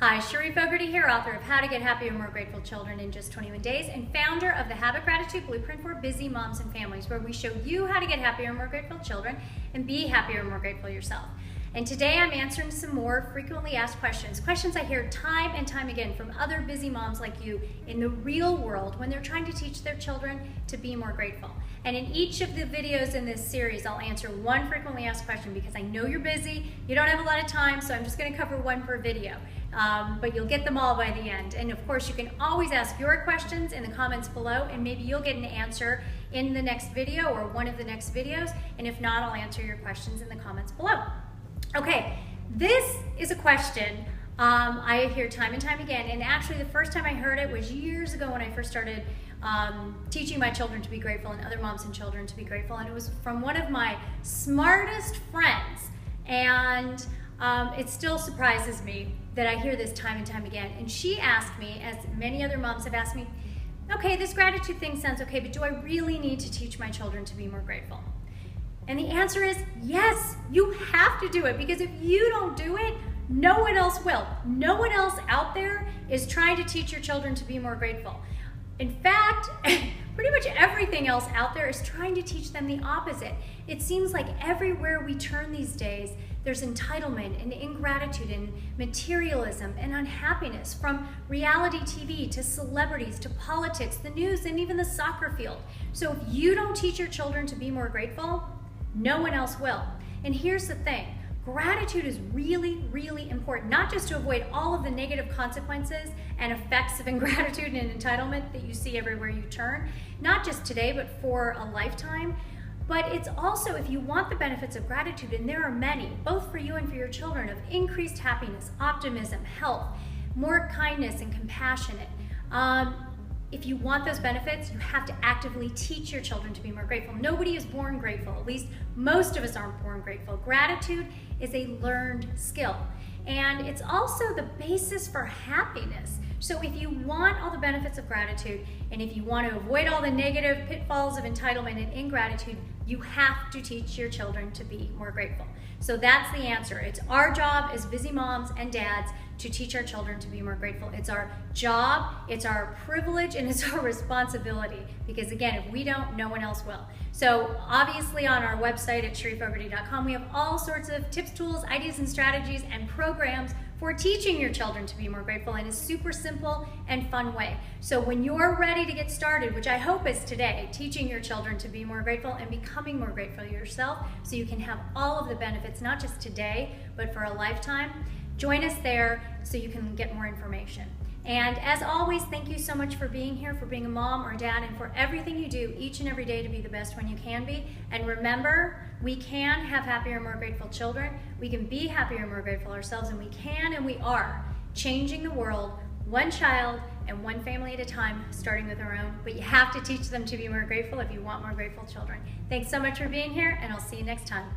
Hi, Cherie Fogarty here, author of How to Get Happier, More Grateful Children in Just 21 Days, and founder of the Habit Gratitude Blueprint for Busy Moms and Families, where we show you how to get happier, more grateful children and be happier and more grateful yourself. And today I'm answering some more frequently asked questions I hear time and time again from other busy moms like you in the real world when they're trying to teach their children to be more grateful. And in each of the videos in this series, I'll answer one frequently asked question because I know you're busy, you don't have a lot of time, so I'm just going to cover one per video. But you'll get them all by the end. And of course, you can always ask your questions in the comments below, and maybe you'll get an answer in the next video or one of the next videos. And if not, I'll answer your questions in the comments below. Okay, this is a question I hear time and time again. And actually, the first time I heard it was years ago when I first started teaching my children to be grateful and other moms and children to be grateful. And it was from one of my smartest friends. And it still surprises me that I hear this time and time again. And she asked me, as many other moms have asked me, okay, this gratitude thing sounds okay, but do I really need to teach my children to be more grateful? And the answer is yes, you have to do it, because if you don't do it, no one else will. No one else out there is trying to teach your children to be more grateful. In fact, pretty much everything else out there is trying to teach them the opposite. It seems like everywhere we turn these days, there's entitlement and ingratitude and materialism and unhappiness, from reality TV to celebrities to politics, the news, and even the soccer field. So if you don't teach your children to be more grateful, no one else will. And here's the thing. Gratitude is really, really important, not just to avoid all of the negative consequences and effects of ingratitude and entitlement that you see everywhere you turn, not just today, but for a lifetime. But it's also, if you want the benefits of gratitude, and there are many, both for you and for your children, of increased happiness, optimism, health, more kindness and compassion. If you want those benefits, you have to actively teach your children to be more grateful. Nobody is born grateful. At least most of us aren't born grateful. Gratitude is a learned skill. And it's also the basis for happiness. So if you want all the benefits of gratitude, and if you want to avoid all the negative pitfalls of entitlement and ingratitude, you have to teach your children to be more grateful. So that's the answer. It's our job as busy moms and dads to teach our children to be more grateful. It's our job, it's our privilege, and it's our responsibility. Because again, if we don't, no one else will. So obviously on our website at cheriefogarty.com, we have all sorts of tips, tools, ideas, and strategies and programs for teaching your children to be more grateful in a super simple and fun way. So when you're ready to get started, which I hope is today, teaching your children to be more grateful and becoming more grateful yourself so you can have all of the benefits, not just today, but for a lifetime, join us there so you can get more information. And as always, thank you so much for being here, for being a mom or a dad, and for everything you do each and every day to be the best one you can be. And remember, we can have happier, more grateful children. We can be happier and more grateful ourselves, and we can and we are changing the world one child and one family at a time, starting with our own. But you have to teach them to be more grateful if you want more grateful children. Thanks so much for being here, and I'll see you next time.